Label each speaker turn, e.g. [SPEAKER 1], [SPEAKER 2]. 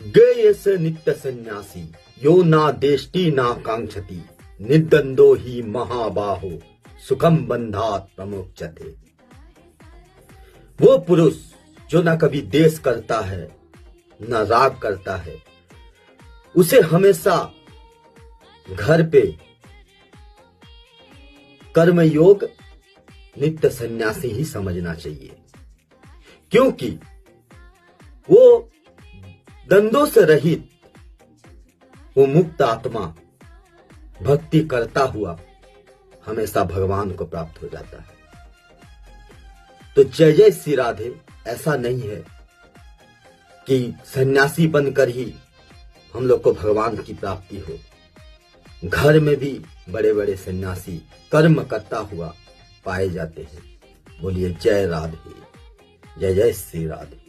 [SPEAKER 1] गेयस नित्य सन्यासी यो ना देष्टि ना कांक्षति निर्द्वंदो ही महाबाहो सुखम बंधात प्रमोक्षते। वो पुरुष जो ना कभी देश करता है ना राग करता है, उसे हमेशा घर पे कर्मयोग नित्य सन्यासी ही समझना चाहिए, क्योंकि वो द्वंद्वों से रहित, वो मुक्त आत्मा भक्ति करता हुआ हमेशा भगवान को प्राप्त हो जाता है। तो जय जय श्री राधे। ऐसा नहीं है कि सन्यासी बनकर ही हम लोग को भगवान की प्राप्ति हो। घर में भी बड़े बड़े सन्यासी कर्म करता हुआ पाए जाते हैं। बोलिए जय राधे, जय जय श्री राधे।